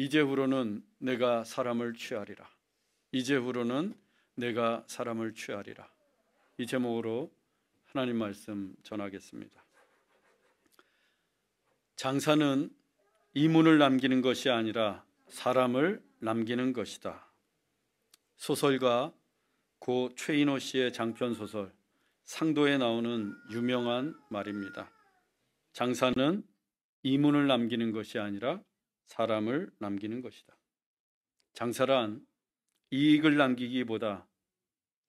이제후로는 내가 사람을 취하리라. 이제후로는 내가 사람을 취하리라. 이 제목으로 하나님 말씀 전하겠습니다. 장사는 이문을 남기는 것이 아니라 사람을 남기는 것이다. 소설가 고 최인호 씨의 장편 소설 상도에 나오는 유명한 말입니다. 장사는 이문을 남기는 것이 아니라 사람을 남기는 것이다. 장사란 이익을 남기기보다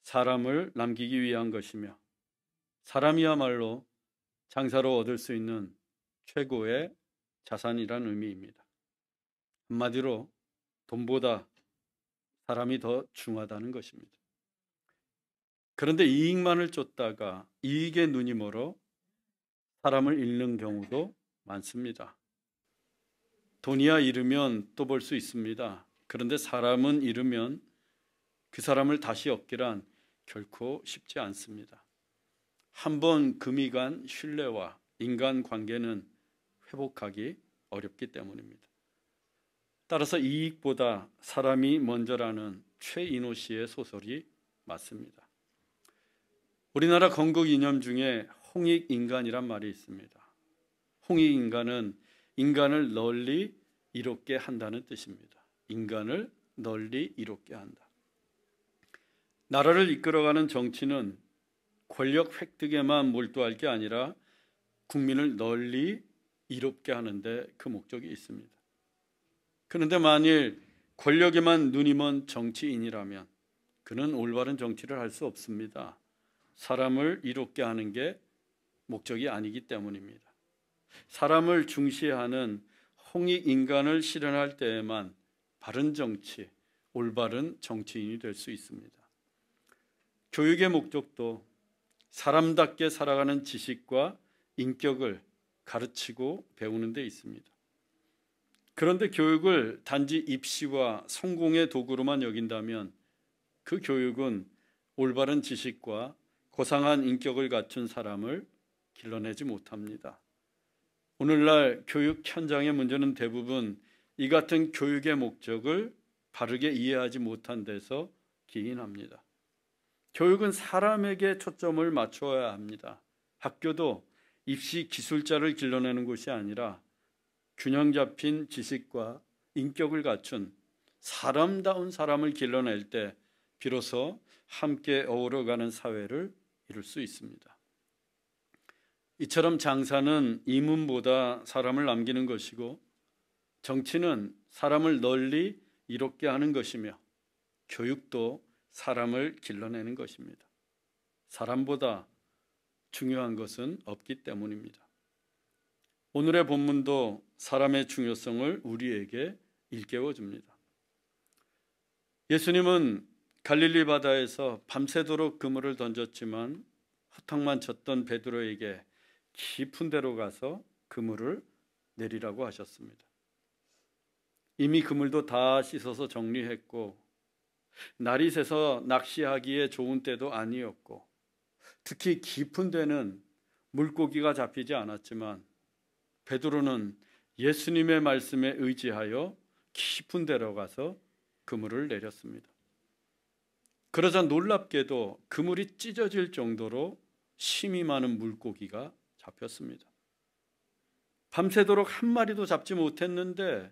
사람을 남기기 위한 것이며, 사람이야말로 장사로 얻을 수 있는 최고의 자산이란 의미입니다. 한마디로 돈보다 사람이 더 중요하다는 것입니다. 그런데 이익만을 쫓다가 이익에 눈이 멀어 사람을 잃는 경우도 많습니다. 돈이야 잃으면 또 벌 수 있습니다. 그런데 사람은 잃으면 그 사람을 다시 얻기란 결코 쉽지 않습니다. 한번 금이 간 신뢰와 인간관계는 회복하기 어렵기 때문입니다. 따라서 이익보다 사람이 먼저라는 최인호 씨의 소설이 맞습니다. 우리나라 건국 이념 중에 홍익인간이란 말이 있습니다. 홍익인간은 인간을 널리 이롭게 한다는 뜻입니다. 인간을 널리 이롭게 한다. 나라를 이끌어가는 정치는 권력 획득에만 몰두할 게 아니라 국민을 널리 이롭게 하는데 그 목적이 있습니다. 그런데 만일 권력에만 눈이 먼 정치인이라면 그는 올바른 정치를 할 수 없습니다. 사람을 이롭게 하는 게 목적이 아니기 때문입니다. 사람을 중시하는 홍익인간을 실현할 때에만 바른 정치, 올바른 정치인이 될 수 있습니다. 교육의 목적도 사람답게 살아가는 지식과 인격을 가르치고 배우는 데 있습니다. 그런데 교육을 단지 입시와 성공의 도구로만 여긴다면 그 교육은 올바른 지식과 고상한 인격을 갖춘 사람을 길러내지 못합니다. 오늘날 교육 현장의 문제는 대부분 이 같은 교육의 목적을 바르게 이해하지 못한 데서 기인합니다. 교육은 사람에게 초점을 맞춰야 합니다. 학교도 입시 기술자를 길러내는 곳이 아니라 균형 잡힌 지식과 인격을 갖춘 사람다운 사람을 길러낼 때 비로소 함께 어우러가는 사회를 이룰 수 있습니다. 이처럼 장사는 이문보다 사람을 남기는 것이고, 정치는 사람을 널리 이롭게 하는 것이며, 교육도 사람을 길러내는 것입니다. 사람보다 중요한 것은 없기 때문입니다. 오늘의 본문도 사람의 중요성을 우리에게 일깨워 줍니다. 예수님은 갈릴리 바다에서 밤새도록 그물을 던졌지만 허탕만 쳤던 베드로에게 깊은 데로 가서 그물을 내리라고 하셨습니다. 이미 그물도 다 씻어서 정리했고 날이 새서 낚시하기에 좋은 때도 아니었고, 특히 깊은 데는 물고기가 잡히지 않았지만 베드로는 예수님의 말씀에 의지하여 깊은 데로 가서 그물을 내렸습니다. 그러자 놀랍게도 그물이 찢어질 정도로 심이 많은 물고기가 잡혔습니다. 밤새도록 한 마리도 잡지 못했는데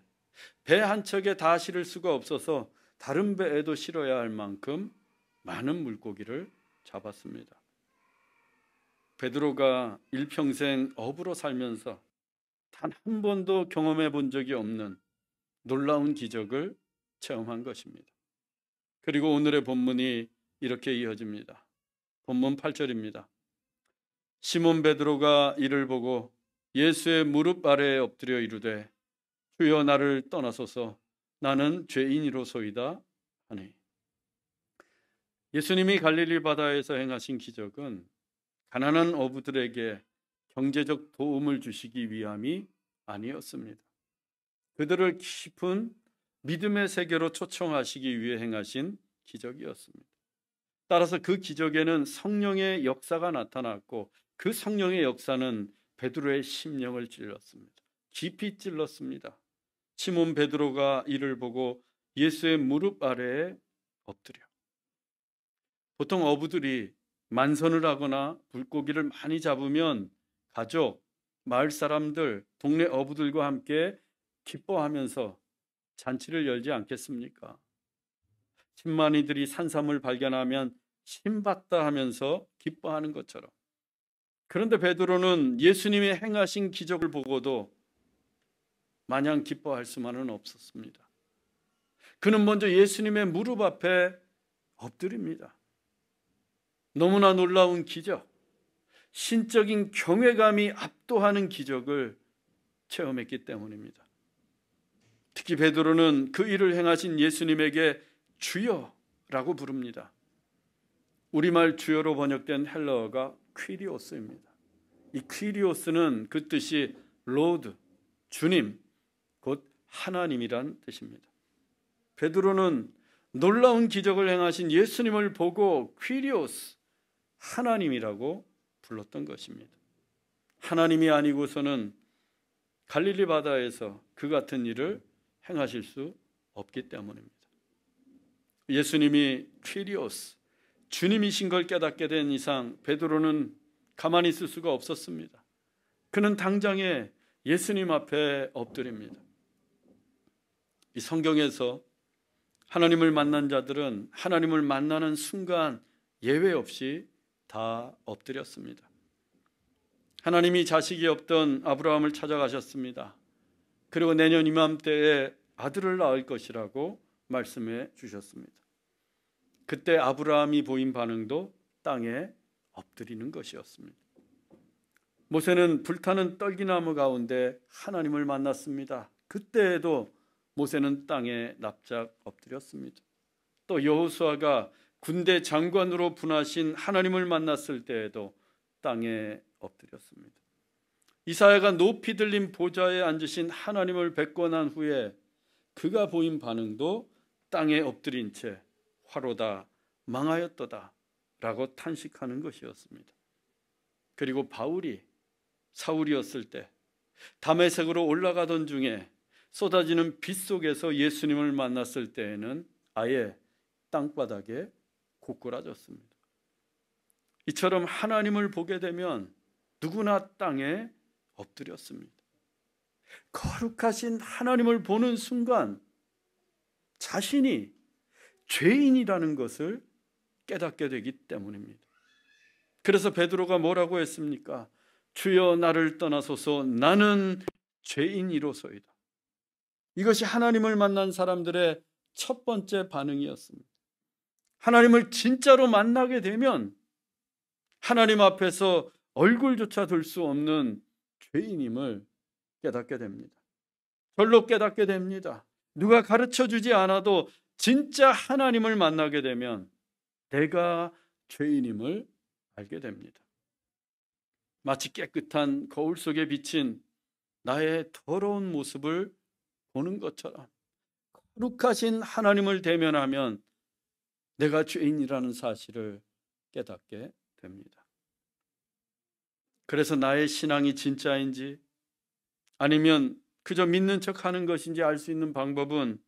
배 한 척에 다 실을 수가 없어서 다른 배에도 실어야 할 만큼 많은 물고기를 잡았습니다. 베드로가 일평생 어부로 살면서 단 한 번도 경험해 본 적이 없는 놀라운 기적을 체험한 것입니다. 그리고 오늘의 본문이 이렇게 이어집니다. 본문 8절입니다. 시몬 베드로가 이를 보고 예수의 무릎 아래에 엎드려 이르되 주여 나를 떠나소서 나는 죄인이로소이다 하니. 예수님이 갈릴리 바다에서 행하신 기적은 가난한 어부들에게 경제적 도움을 주시기 위함이 아니었습니다. 그들을 깊은 믿음의 세계로 초청하시기 위해 행하신 기적이었습니다. 따라서 그 기적에는 성령의 역사가 나타났고, 그 성령의 역사는 베드로의 심령을 찔렀습니다. 깊이 찔렀습니다. 시몬 베드로가 이를 보고 예수의 무릎 아래에 엎드려. 보통 어부들이 만선을 하거나 물고기를 많이 잡으면 가족, 마을 사람들, 동네 어부들과 함께 기뻐하면서 잔치를 열지 않겠습니까? 신만이들이 산삼을 발견하면 신받다 하면서 기뻐하는 것처럼. 그런데 베드로는 예수님이 행하신 기적을 보고도 마냥 기뻐할 수만은 없었습니다. 그는 먼저 예수님의 무릎 앞에 엎드립니다. 너무나 놀라운 기적, 신적인 경외감이 압도하는 기적을 체험했기 때문입니다. 특히 베드로는 그 일을 행하신 예수님에게 주여라고 부릅니다. 우리말 주여로 번역된 헬라어가 퀴리오스입니다. 이 퀴리오스는 그 뜻이 로드, 주님, 곧 하나님이란 뜻입니다. 베드로는 놀라운 기적을 행하신 예수님을 보고 퀴리오스, 하나님이라고 불렀던 것입니다. 하나님이 아니고서는 갈릴리 바다에서 그 같은 일을 행하실 수 없기 때문입니다. 예수님이 퀴리오스, 주님이신 걸 깨닫게 된 이상 베드로는 가만히 있을 수가 없었습니다. 그는 당장에 예수님 앞에 엎드립니다. 이 성경에서 하나님을 만난 자들은 하나님을 만나는 순간 예외 없이 다 엎드렸습니다. 하나님이 자식이 없던 아브라함을 찾아가셨습니다. 그리고 내년 이맘때에 아들을 낳을 것이라고 말씀해 주셨습니다. 그때 아브라함이 보인 반응도 땅에 엎드리는 것이었습니다. 모세는 불타는 떨기나무 가운데 하나님을 만났습니다. 그때에도 모세는 땅에 납작 엎드렸습니다. 또 여호수아가 군대 장관으로 분하신 하나님을 만났을 때에도 땅에 엎드렸습니다. 이사야가 높이 들린 보좌에 앉으신 하나님을 뵙고 난 후에 그가 보인 반응도 땅에 엎드린 채 화로다, 망하였도다 라고 탄식하는 것이었습니다. 그리고 바울이 사울이었을 때 다메섹으로 올라가던 중에 쏟아지는 빛 속에서 예수님을 만났을 때에는 아예 땅바닥에 고꾸라졌습니다. 이처럼 하나님을 보게 되면 누구나 땅에 엎드렸습니다. 거룩하신 하나님을 보는 순간 자신이 죄인이라는 것을 깨닫게 되기 때문입니다. 그래서 베드로가 뭐라고 했습니까? 주여 나를 떠나소서 나는 죄인이로소이다. 이것이 하나님을 만난 사람들의 첫 번째 반응이었습니다. 하나님을 진짜로 만나게 되면 하나님 앞에서 얼굴조차 들 수 없는 죄인임을 깨닫게 됩니다. 절로 깨닫게 됩니다. 누가 가르쳐 주지 않아도 진짜 하나님을 만나게 되면 내가 죄인임을 알게 됩니다. 마치 깨끗한 거울 속에 비친 나의 더러운 모습을 보는 것처럼 거룩하신 하나님을 대면하면 내가 죄인이라는 사실을 깨닫게 됩니다. 그래서 나의 신앙이 진짜인지 아니면 그저 믿는 척하는 것인지 알 수 있는 방법은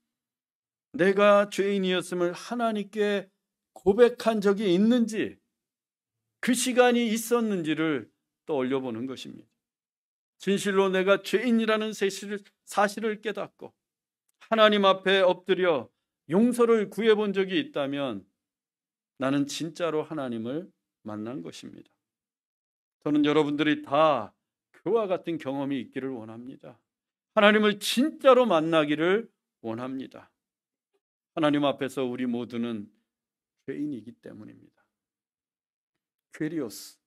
내가 죄인이었음을 하나님께 고백한 적이 있는지 그 시간이 있었는지를 떠올려 보는 것입니다. 진실로 내가 죄인이라는 사실을 깨닫고 하나님 앞에 엎드려 용서를 구해본 적이 있다면 나는 진짜로 하나님을 만난 것입니다. 저는 여러분들이 다 그와 같은 경험이 있기를 원합니다. 하나님을 진짜로 만나기를 원합니다. 하나님 앞에서 우리 모두는 죄인이기 때문입니다. 퀴리오스,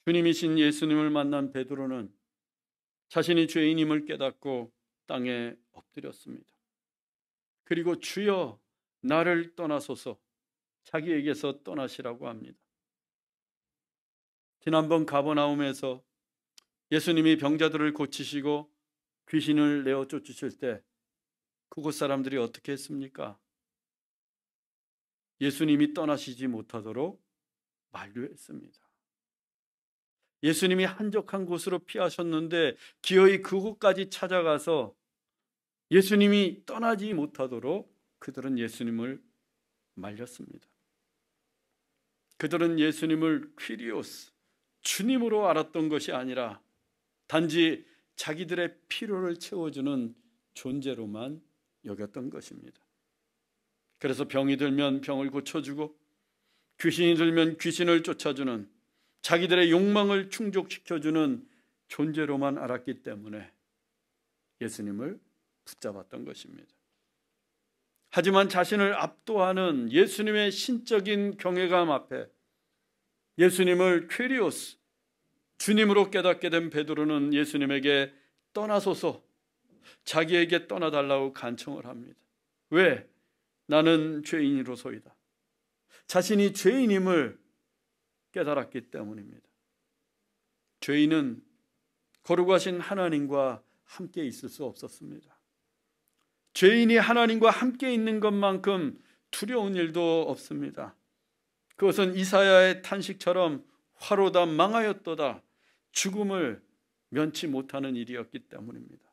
주님이신 예수님을 만난 베드로는 자신이 죄인임을 깨닫고 땅에 엎드렸습니다. 그리고 주여 나를 떠나소서 자기에게서 떠나시라고 합니다. 지난번 가버나움에서 예수님이 병자들을 고치시고 귀신을 내어 쫓으실 때 그곳 사람들이 어떻게 했습니까? 예수님이 떠나시지 못하도록 만류했습니다. 예수님이 한적한 곳으로 피하셨는데 기어이 그곳까지 찾아가서 예수님이 떠나지 못하도록 그들은 예수님을 말렸습니다. 그들은 예수님을 퀴리오스, 주님으로 알았던 것이 아니라 단지 자기들의 필요를 채워주는 존재로만 여겼던 것입니다. 그래서 병이 들면 병을 고쳐주고 귀신이 들면 귀신을 쫓아주는, 자기들의 욕망을 충족시켜주는 존재로만 알았기 때문에 예수님을 붙잡았던 것입니다. 하지만 자신을 압도하는 예수님의 신적인 경외감 앞에 예수님을 퀴리오스, 주님으로 깨닫게 된 베드로는 예수님에게 떠나소서, 자기에게 떠나달라고 간청을 합니다. 왜? 나는 죄인이로소이다. 자신이 죄인임을 깨달았기 때문입니다. 죄인은 거룩하신 하나님과 함께 있을 수 없었습니다. 죄인이 하나님과 함께 있는 것만큼 두려운 일도 없습니다. 그것은 이사야의 탄식처럼 화로다 망하였도다, 죽음을 면치 못하는 일이었기 때문입니다.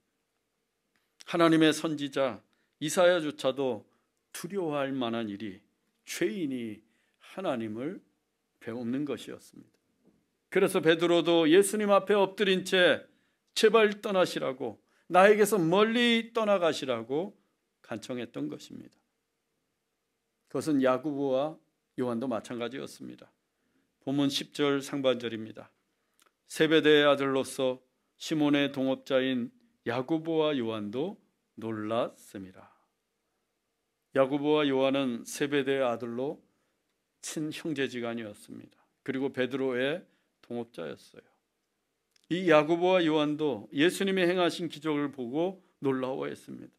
하나님의 선지자 이사야조차도 두려워할 만한 일이 죄인이 하나님을 배돕는 것이었습니다. 그래서 베드로도 예수님 앞에 엎드린 채 제발 떠나시라고, 나에게서 멀리 떠나가시라고 간청했던 것입니다. 그것은 야고보와 요한도 마찬가지였습니다. 본문 10절 상반절입니다. 세베대의 아들로서 시몬의 동업자인 야고보와 요한도 놀랐음이라. 야고보와 요한은 세베대의 아들로 친형제지간이었습니다. 그리고 베드로의 동업자였어요. 이 야고보와 요한도 예수님이 행하신 기적을 보고 놀라워했습니다.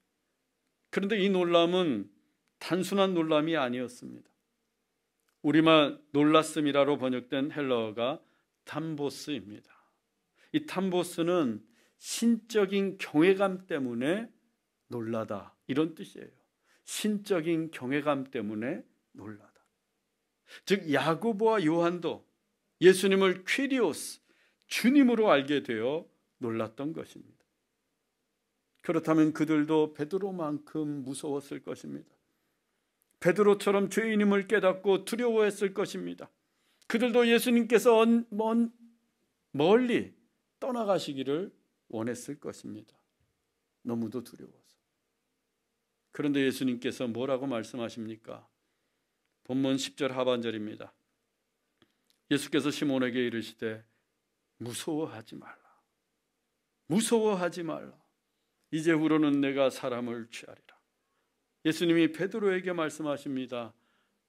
그런데 이 놀람은 단순한 놀람이 아니었습니다. 우리말 놀랐음이라로 번역된 헬라어가 탐보스입니다. 이 탐보스는 신적인 경외감 때문에 놀라다, 이런 뜻이에요. 신적인 경외감 때문에 놀라다. 즉 야고보와 요한도 예수님을 퀴리오스, 주님으로 알게 되어 놀랐던 것입니다. 그렇다면 그들도 베드로만큼 무서웠을 것입니다. 베드로처럼 죄인임을 깨닫고 두려워했을 것입니다. 그들도 예수님께서 멀리 떠나가시기를 원했을 것입니다. 너무도 두려워서. 그런데 예수님께서 뭐라고 말씀하십니까? 본문 10절 하반절입니다. 예수께서 시몬에게 이르시되 무서워하지 말라. 무서워하지 말라. 이제후로는 내가 사람을 취하리라. 예수님이 베드로에게 말씀하십니다.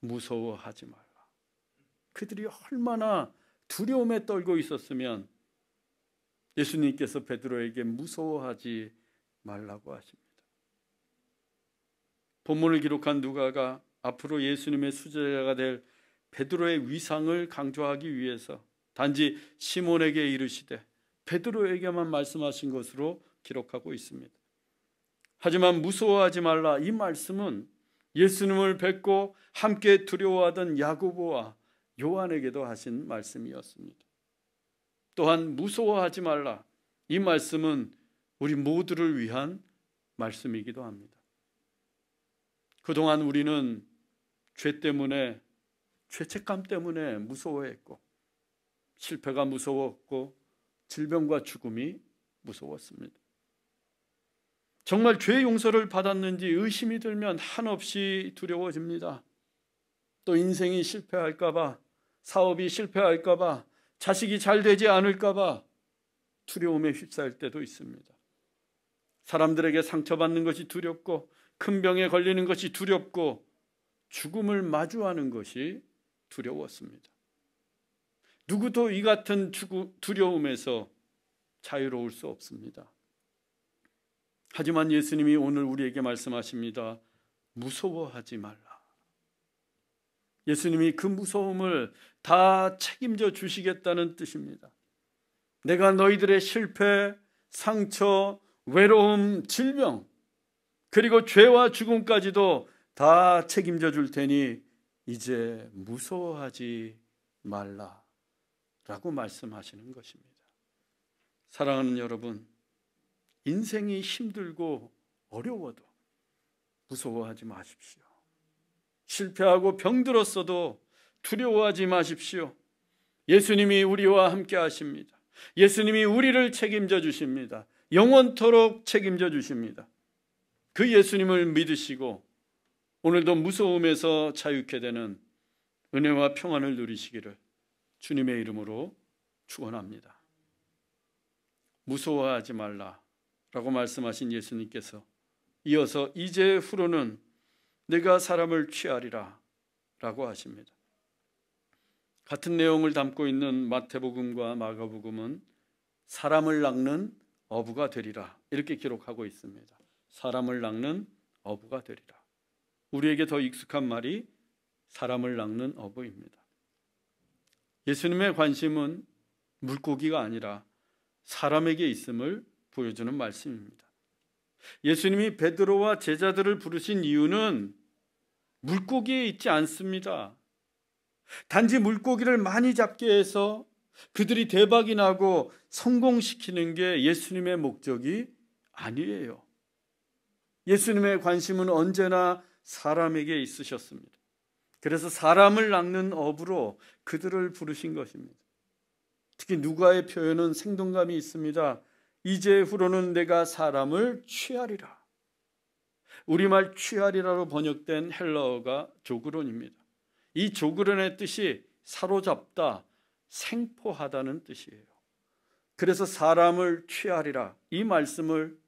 무서워하지 말라. 그들이 얼마나 두려움에 떨고 있었으면 예수님께서 베드로에게 무서워하지 말라고 하십니다. 본문을 기록한 누가가 앞으로 예수님의 수제자가 될 베드로의 위상을 강조하기 위해서 단지 시몬에게 이르시되 베드로에게만 말씀하신 것으로 기록하고 있습니다. 하지만 무서워하지 말라, 이 말씀은 예수님을 뵙고 함께 두려워하던 야고보와 요한에게도 하신 말씀이었습니다. 또한 무서워하지 말라, 이 말씀은 우리 모두를 위한 말씀이기도 합니다. 그동안 우리는 죄 때문에, 죄책감 때문에 무서워했고, 실패가 무서웠고, 질병과 죽음이 무서웠습니다. 정말 죄 용서를 받았는지 의심이 들면 한없이 두려워집니다. 또 인생이 실패할까 봐, 사업이 실패할까 봐, 자식이 잘 되지 않을까 봐 두려움에 휩싸일 때도 있습니다. 사람들에게 상처받는 것이 두렵고, 큰 병에 걸리는 것이 두렵고, 죽음을 마주하는 것이 두려웠습니다. 누구도 이 같은 두려움에서 자유로울 수 없습니다. 하지만 예수님이 오늘 우리에게 말씀하십니다. 무서워하지 말라. 예수님이 그 무서움을 다 책임져 주시겠다는 뜻입니다. 내가 너희들의 실패, 상처, 외로움, 질병, 그리고 죄와 죽음까지도 다 책임져 줄 테니 이제 무서워하지 말라 라고 말씀하시는 것입니다. 사랑하는 여러분, 인생이 힘들고 어려워도 무서워하지 마십시오. 실패하고 병들었어도 두려워하지 마십시오. 예수님이 우리와 함께 하십니다. 예수님이 우리를 책임져 주십니다. 영원토록 책임져 주십니다. 그 예수님을 믿으시고 오늘도 무서움에서 자유케 되는 은혜와 평안을 누리시기를 주님의 이름으로 축원합니다. 무서워하지 말라라고 말씀하신 예수님께서 이어서 이제후로는 내가 사람을 취하리라 라고 하십니다. 같은 내용을 담고 있는 마태복음과 마가복음은 사람을 낚는 어부가 되리라 이렇게 기록하고 있습니다. 사람을 낚는 어부가 되리라. 우리에게 더 익숙한 말이 사람을 낚는 어부입니다. 예수님의 관심은 물고기가 아니라 사람에게 있음을 보여주는 말씀입니다. 예수님이 베드로와 제자들을 부르신 이유는 물고기에 있지 않습니다. 단지 물고기를 많이 잡게 해서 그들이 대박이 나고 성공시키는 게 예수님의 목적이 아니에요. 예수님의 관심은 언제나 사람에게 있으셨습니다. 그래서 사람을 낚는 어부로 그들을 부르신 것입니다. 특히 누가의 표현은 생동감이 있습니다. 이제후로는 내가 사람을 취하리라. 우리말 취하리라로 번역된 헬라어가 조그론입니다. 이 조그론의 뜻이 사로잡다, 생포하다는 뜻이에요. 그래서 사람을 취하리라. 이 말씀을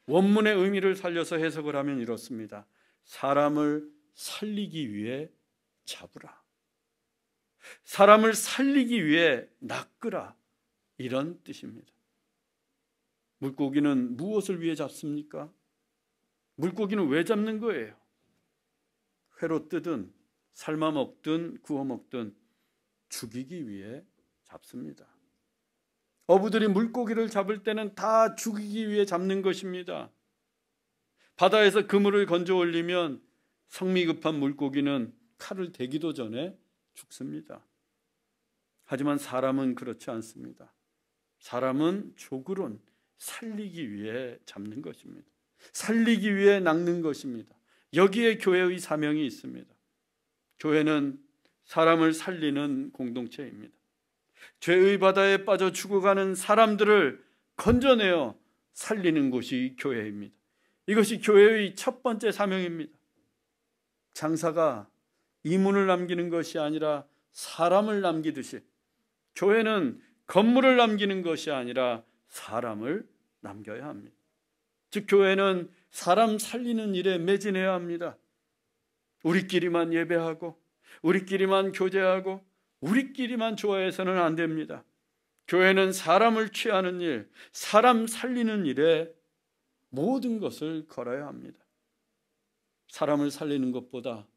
원문의 의미를 살려서 해석을 하면 이렇습니다. 사람을 살리기 위해 잡으라. 사람을 살리기 위해 낚으라. 이런 뜻입니다. 물고기는 무엇을 위해 잡습니까? 물고기는 왜 잡는 거예요? 회로 뜨든 삶아 먹든 구워 먹든 죽이기 위해 잡습니다. 어부들이 물고기를 잡을 때는 다 죽이기 위해 잡는 것입니다. 바다에서 그물을 건져 올리면 성미 급한 물고기는 칼을 대기도 전에 죽습니다. 하지만 사람은 그렇지 않습니다. 사람은 조그론 살리기 위해 잡는 것입니다. 살리기 위해 낚는 것입니다. 여기에 교회의 사명이 있습니다. 교회는 사람을 살리는 공동체입니다. 죄의 바다에 빠져 죽어가는 사람들을 건져내어 살리는 곳이 교회입니다. 이것이 교회의 첫 번째 사명입니다. 장사가 이문을 남기는 것이 아니라 사람을 남기듯이 교회는 건물을 남기는 것이 아니라 사람을 남겨야 합니다. 즉 교회는 사람 살리는 일에 매진해야 합니다. 우리끼리만 예배하고 우리끼리만 교제하고 우리끼리만 좋아해서는 안 됩니다. 교회는 사람을 취하는 일, 사람 살리는 일에 모든 것을 걸어야 합니다. 사람을 살리는 것보다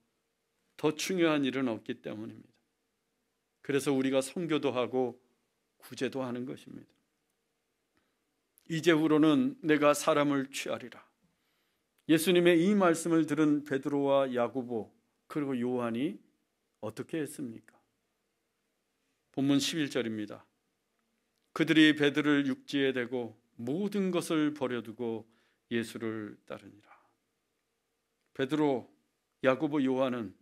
더 중요한 일은 없기 때문입니다. 그래서 우리가 선교도 하고 구제도 하는 것입니다. 이제후로는 내가 사람을 취하리라. 예수님의 이 말씀을 들은 베드로와 야고보 그리고 요한이 어떻게 했습니까? 본문 11절입니다. 그들이 베드로를 육지에 대고 모든 것을 버려두고 예수를 따르니라. 베드로, 야고보, 요한은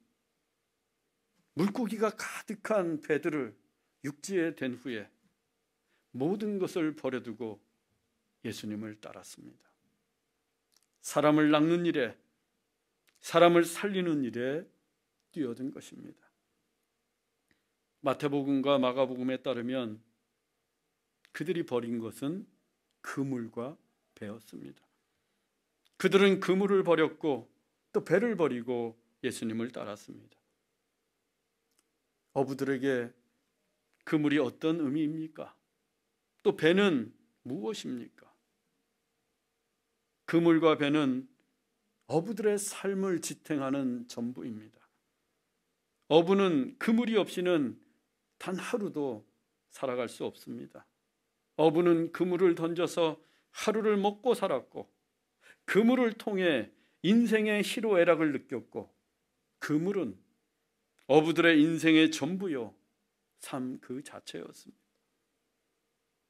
물고기가 가득한 배들을 육지에 댄 후에 모든 것을 버려두고 예수님을 따랐습니다. 사람을 낚는 일에, 사람을 살리는 일에 뛰어든 것입니다. 마태복음과 마가복음에 따르면 그들이 버린 것은 그물과 배였습니다. 그들은 그물을 버렸고 또 배를 버리고 예수님을 따랐습니다. 어부들에게 그물이 어떤 의미입니까? 또 배는 무엇입니까? 그물과 배는 어부들의 삶을 지탱하는 전부입니다. 어부는 그물이 없이는 단 하루도 살아갈 수 없습니다. 어부는 그물을 던져서 하루를 먹고 살았고 그물을 통해 인생의 희로애락을 느꼈고 그물은 어부들의 인생의 전부요 삶 그 자체였습니다.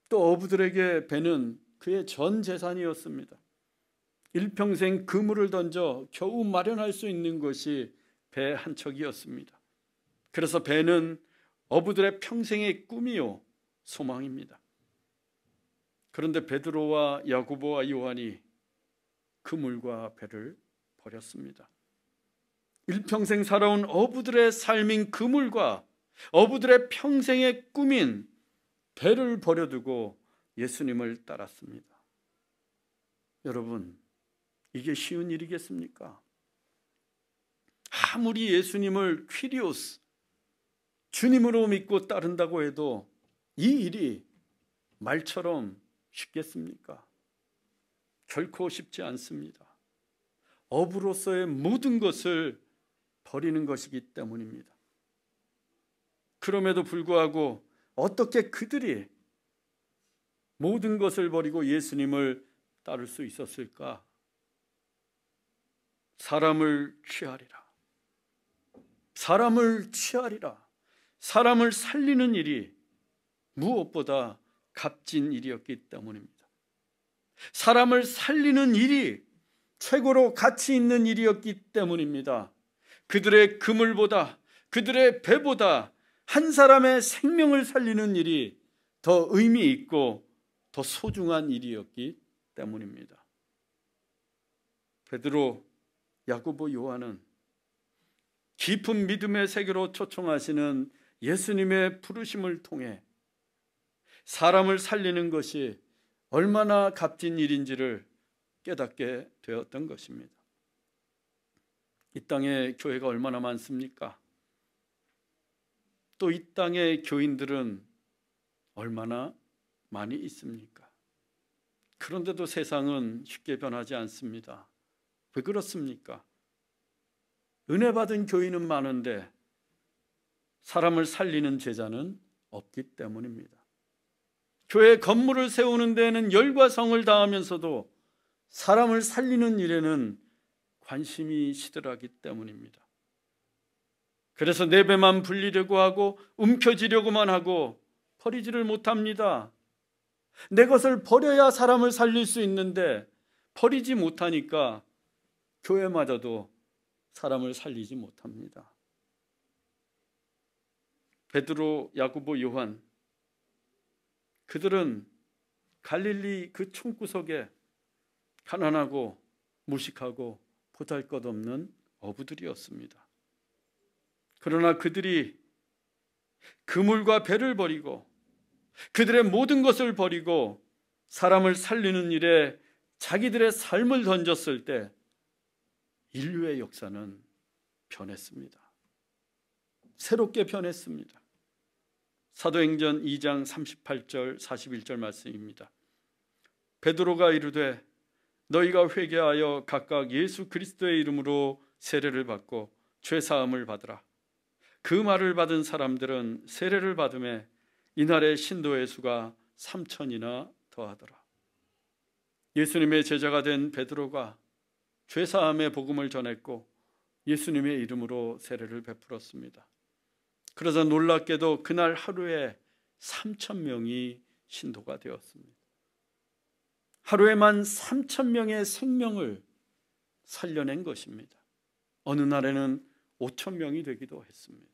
또 어부들에게 배는 그의 전 재산이었습니다. 일평생 그물을 던져 겨우 마련할 수 있는 것이 배 한 척이었습니다. 그래서 배는 어부들의 평생의 꿈이요 소망입니다. 그런데 베드로와 야고보와 요한이 그물과 배를 버렸습니다. 일평생 살아온 어부들의 삶인 그물과 어부들의 평생의 꿈인 배를 버려두고 예수님을 따랐습니다. 여러분, 이게 쉬운 일이겠습니까? 아무리 예수님을 퀴리오스, 주님으로 믿고 따른다고 해도 이 일이 말처럼 쉽겠습니까? 결코 쉽지 않습니다. 어부로서의 모든 것을 버리는 것이기 때문입니다. 그럼에도 불구하고 어떻게 그들이 모든 것을 버리고 예수님을 따를 수 있었을까? 사람을 취하리라. 사람을 취하리라. 사람을 살리는 일이 무엇보다 값진 일이었기 때문입니다. 사람을 살리는 일이 최고로 가치 있는 일이었기 때문입니다. 그들의 그물보다, 그들의 배보다 한 사람의 생명을 살리는 일이 더 의미 있고 더 소중한 일이었기 때문입니다. 베드로, 야고보, 요한은 깊은 믿음의 세계로 초청하시는 예수님의 부르심을 통해 사람을 살리는 것이 얼마나 값진 일인지를 깨닫게 되었던 것입니다. 이 땅에 교회가 얼마나 많습니까? 또 이 땅의 교인들은 얼마나 많이 있습니까? 그런데도 세상은 쉽게 변하지 않습니다. 왜 그렇습니까? 은혜 받은 교인은 많은데 사람을 살리는 제자는 없기 때문입니다. 교회 건물을 세우는 데에는 열과 성을 다하면서도 사람을 살리는 일에는 관심이 시들하기 때문입니다. 그래서 내 배만 불리려고 하고 움켜쥐려고만 하고 버리지를 못합니다. 내 것을 버려야 사람을 살릴 수 있는데 버리지 못하니까 교회마저도 사람을 살리지 못합니다. 베드로, 야고보, 요한, 그들은 갈릴리 그 총구석에 가난하고 무식하고 보잘것없는 어부들이었습니다. 그러나 그들이 그물과 배를 버리고 그들의 모든 것을 버리고 사람을 살리는 일에 자기들의 삶을 던졌을 때 인류의 역사는 변했습니다. 새롭게 변했습니다. 사도행전 2장 38절 41절 말씀입니다. 베드로가 이르되 너희가 회개하여 각각 예수 그리스도의 이름으로 세례를 받고 죄 사함을 받으라. 그 말을 받은 사람들은 세례를 받음에 이날의 신도의 수가 3,000이나 더하더라. 예수님의 제자가 된 베드로가 죄 사함의 복음을 전했고 예수님의 이름으로 세례를 베풀었습니다. 그러자 놀랍게도 그날 하루에 3,000명이 신도가 되었습니다. 하루에만 3,000명의 생명을 살려낸 것입니다. 어느 날에는 5,000명이 되기도 했습니다.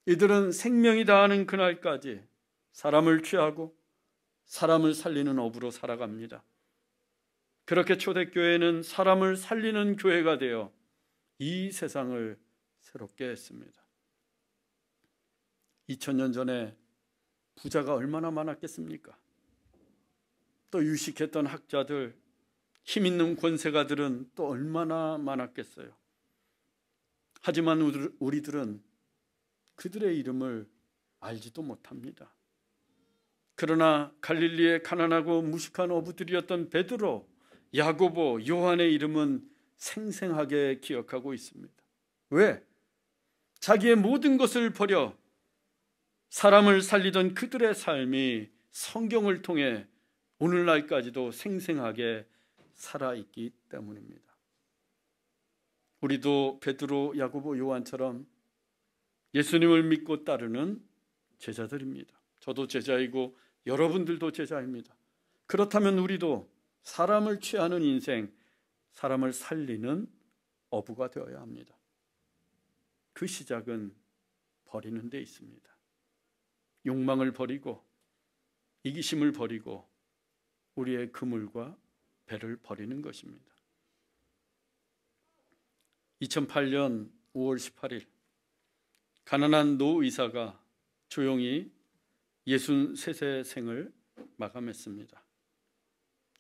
이들은 생명이 다하는 그날까지 사람을 취하고 사람을 살리는 어부로 살아갑니다. 그렇게 초대교회는 사람을 살리는 교회가 되어 이 세상을 새롭게 했습니다. 2000년 전에 부자가 얼마나 많았겠습니까? 또 유식했던 학자들, 힘 있는 권세가들은 또 얼마나 많았겠어요. 하지만 우리들은 그들의 이름을 알지도 못합니다. 그러나 갈릴리의 가난하고 무식한 어부들이었던 베드로, 야고보, 요한의 이름은 생생하게 기억하고 있습니다. 왜? 자기의 모든 것을 버려 사람을 살리던 그들의 삶이 성경을 통해 오늘날까지도 생생하게 살아있기 때문입니다. 우리도 베드로, 야고보, 요한처럼 예수님을 믿고 따르는 제자들입니다. 저도 제자이고 여러분들도 제자입니다. 그렇다면 우리도 사람을 취하는 인생, 사람을 살리는 어부가 되어야 합니다. 그 시작은 버리는 데 있습니다. 욕망을 버리고 이기심을 버리고 우리의 그물과 배를 버리는 것입니다. 2008년 5월 18일 가난한 노 의사가 조용히 63세 생을 마감했습니다.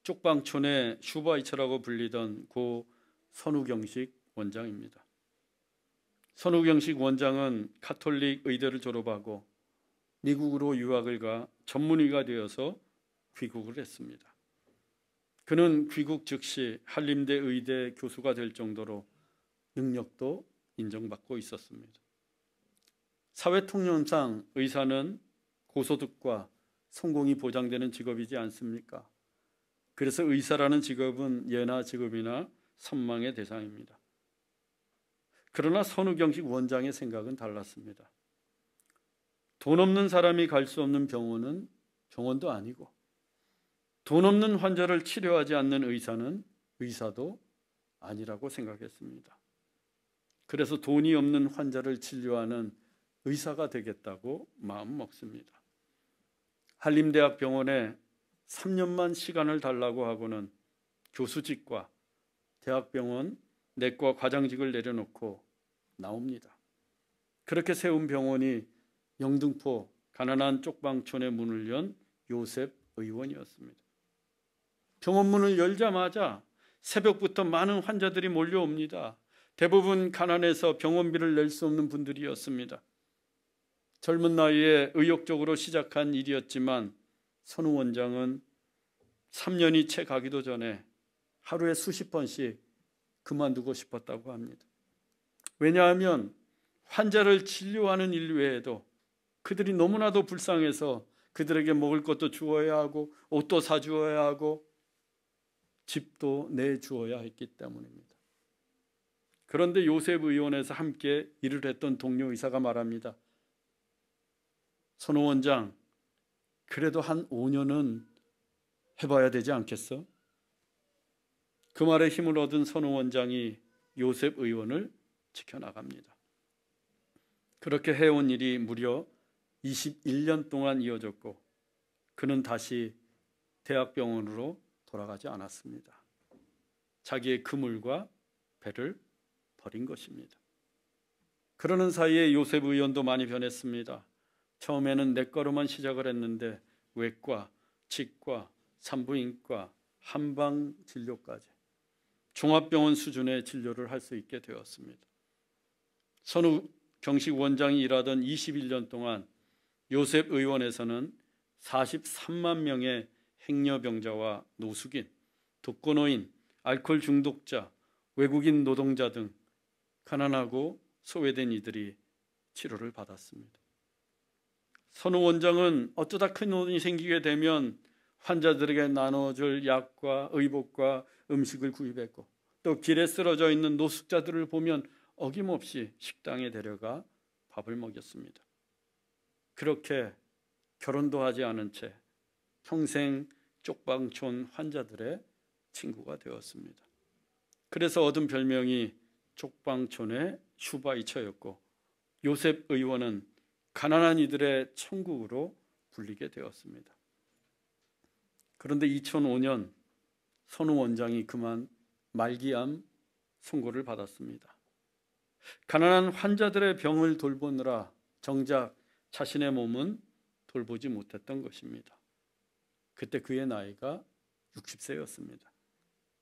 쪽방촌의 슈바이처라고 불리던 고 선우경식 원장입니다. 선우경식 원장은 가톨릭 의대를 졸업하고 미국으로 유학을 가 전문의가 되어서 귀국을 했습니다. 그는 귀국 즉시 한림대 의대 교수가 될 정도로 능력도 인정받고 있었습니다. 사회통념상 의사는 고소득과 성공이 보장되는 직업이지 않습니까? 그래서 의사라는 직업은 예나 직업이나 선망의 대상입니다. 그러나 선우경식 원장의 생각은 달랐습니다. 돈 없는 사람이 갈 수 없는 병원은 병원도 아니고, 돈 없는 환자를 치료하지 않는 의사는 의사도 아니라고 생각했습니다. 그래서 돈이 없는 환자를 진료하는 의사가 되겠다고 마음먹습니다. 한림대학병원에 3년만 시간을 달라고 하고는 교수직과 대학병원 내과 과장직을 내려놓고 나옵니다. 그렇게 세운 병원이 영등포 가난한 쪽방촌의 문을 연 요셉 의원이었습니다. 병원 문을 열자마자 새벽부터 많은 환자들이 몰려옵니다. 대부분 가난해서 병원비를 낼 수 없는 분들이었습니다. 젊은 나이에 의욕적으로 시작한 일이었지만 선우 원장은 3년이 채 가기도 전에 하루에 수십 번씩 그만두고 싶었다고 합니다. 왜냐하면 환자를 진료하는 일 외에도 그들이 너무나도 불쌍해서 그들에게 먹을 것도 주어야 하고 옷도 사주어야 하고 집도 내주어야 했기 때문입니다. 그런데 요셉 의원에서 함께 일을 했던 동료 의사가 말합니다. 선우 원장, 그래도 한 5년은 해봐야 되지 않겠어? 그 말에 힘을 얻은 선우 원장이 요셉 의원을 지켜나갑니다. 그렇게 해온 일이 무려 21년 동안 이어졌고 그는 다시 대학병원으로 돌아가지 않았습니다. 자기의 그물과 배를 버린 것입니다. 그러는 사이에 요셉 의원도 많이 변했습니다. 처음에는 내과로만 시작을 했는데 외과, 치과, 산부인과, 한방진료까지 종합병원 수준의 진료를 할 수 있게 되었습니다. 선우경식 원장이 일하던 21년 동안 요셉 의원에서는 43만 명의 행여병자와 노숙인, 독거노인, 알코올 중독자, 외국인 노동자 등 가난하고 소외된 이들이 치료를 받았습니다. 선우 원장은 어쩌다 큰 돈이 생기게 되면 환자들에게 나눠줄 약과 의복과 음식을 구입했고 또 길에 쓰러져 있는 노숙자들을 보면 어김없이 식당에 데려가 밥을 먹였습니다. 그렇게 결혼도 하지 않은 채 평생 쪽방촌 환자들의 친구가 되었습니다. 그래서 얻은 별명이 쪽방촌의 슈바이처였고 요셉 의원은 가난한 이들의 천국으로 불리게 되었습니다. 그런데 2005년 선우 원장이 그만 말기암 선고를 받았습니다. 가난한 환자들의 병을 돌보느라 정작 자신의 몸은 돌보지 못했던 것입니다. 그때 그의 나이가 60세였습니다.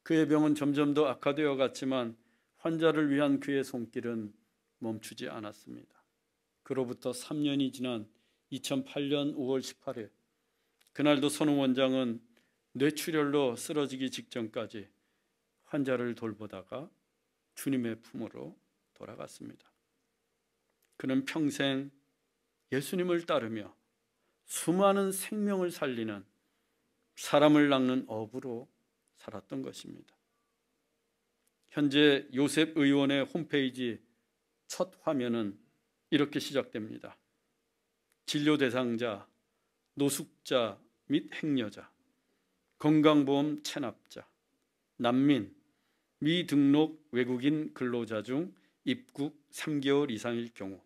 그의 병은 점점 더 악화되어 갔지만 환자를 위한 그의 손길은 멈추지 않았습니다. 그로부터 3년이 지난 2008년 5월 18일 그날도 선우 원장은 뇌출혈로 쓰러지기 직전까지 환자를 돌보다가 주님의 품으로 돌아갔습니다. 그는 평생 예수님을 따르며 수많은 생명을 살리는 사람을 낚는 어부로 살았던 것입니다. 현재 요셉 의원의 홈페이지 첫 화면은 이렇게 시작됩니다. 진료 대상자, 노숙자 및 행여자, 건강보험 체납자, 난민, 미등록 외국인 근로자 중 입국 3개월 이상일 경우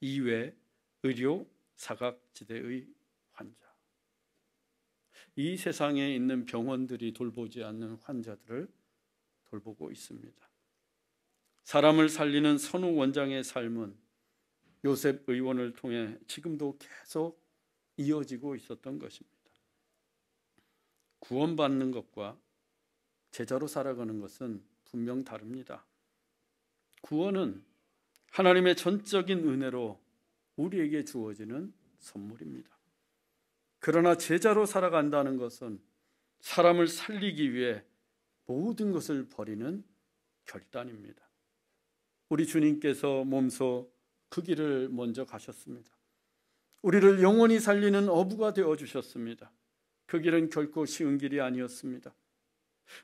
이외 의료 사각지대의 환자. 이 세상에 있는 병원들이 돌보지 않는 환자들을 돌보고 있습니다. 사람을 살리는 선우 원장의 삶은 요셉 의원을 통해 지금도 계속 이어지고 있었던 것입니다. 구원받는 것과 제자로 살아가는 것은 분명 다릅니다. 구원은 하나님의 전적인 은혜로 우리에게 주어지는 선물입니다. 그러나 제자로 살아간다는 것은 사람을 살리기 위해 모든 것을 버리는 결단입니다. 우리 주님께서 몸소 그 길을 먼저 가셨습니다. 우리를 영원히 살리는 어부가 되어주셨습니다. 그 길은 결코 쉬운 길이 아니었습니다.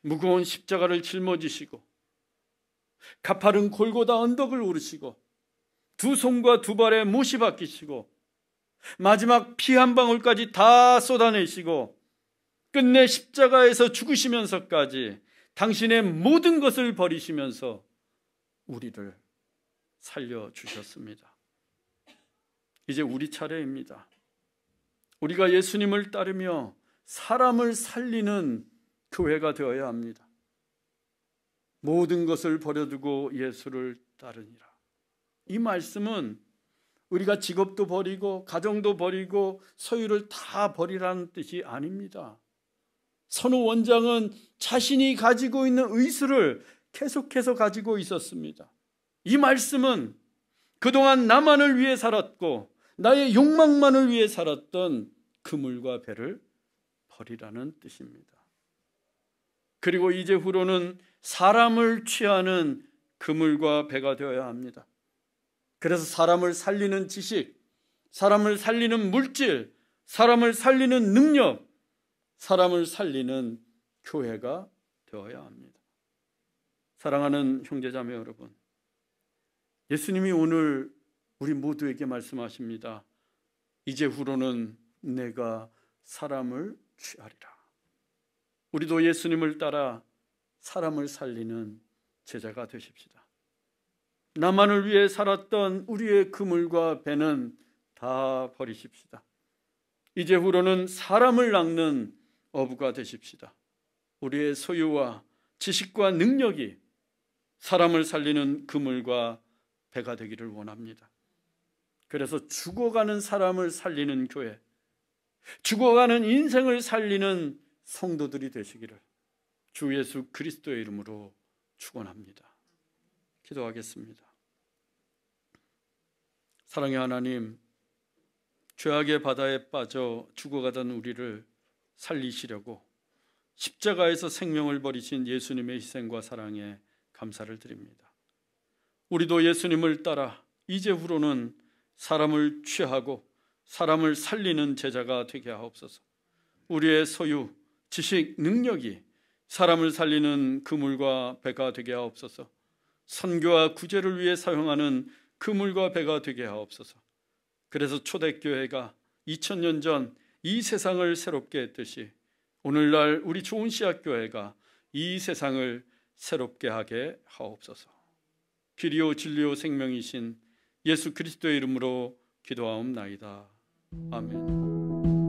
무거운 십자가를 짊어지시고 가파른 골고다 언덕을 오르시고 두 손과 두 발에 못이 박히시고 마지막 피 한 방울까지 다 쏟아내시고 끝내 십자가에서 죽으시면서까지 당신의 모든 것을 버리시면서 우리를 살려주셨습니다. 이제 우리 차례입니다. 우리가 예수님을 따르며 사람을 살리는 교회가 되어야 합니다. 모든 것을 버려두고 예수를 따르니라. 이 말씀은 우리가 직업도 버리고 가정도 버리고 소유를 다 버리라는 뜻이 아닙니다. 선우 원장은 자신이 가지고 있는 의술을 계속해서 가지고 있었습니다. 이 말씀은 그동안 나만을 위해 살았고 나의 욕망만을 위해 살았던 그물과 배를 버리라는 뜻입니다. 그리고 이제 후로는 사람을 취하는 그물과 배가 되어야 합니다. 그래서 사람을 살리는 지식, 사람을 살리는 물질, 사람을 살리는 능력, 사람을 살리는 교회가 되어야 합니다. 사랑하는 형제자매 여러분, 예수님이 오늘 우리 모두에게 말씀하십니다. 이제 후로는 내가 사람을 취하리라. 우리도 예수님을 따라 사람을 살리는 제자가 되십시다. 나만을 위해 살았던 우리의 그물과 배는 다 버리십시다. 이제 후로는 사람을 낚는 어부가 되십시다. 우리의 소유와 지식과 능력이 사람을 살리는 그물과 배가 되기를 원합니다. 그래서 죽어가는 사람을 살리는 교회, 죽어가는 인생을 살리는 성도들이 되시기를 주 예수 그리스도의 이름으로 축원합니다. 기도하겠습니다. 사랑의 하나님, 죄악의 바다에 빠져 죽어가던 우리를 살리시려고 십자가에서 생명을 버리신 예수님의 희생과 사랑에 감사를 드립니다. 우리도 예수님을 따라 이제 후로는 사람을 취하고 사람을 살리는 제자가 되게 하옵소서. 우리의 소유, 지식, 능력이 사람을 살리는 그물과 배가 되게 하옵소서. 선교와 구제를 위해 사용하는 그물과 배가 되게 하옵소서. 그래서 초대교회가 2000년 전 이 세상을 새롭게 했듯이 오늘날 우리 좋은 씨앗교회가 이 세상을 새롭게 하게 하옵소서. 길이요 진리요 생명이신 예수 그리스도의 이름으로 기도하옵나이다. 아멘.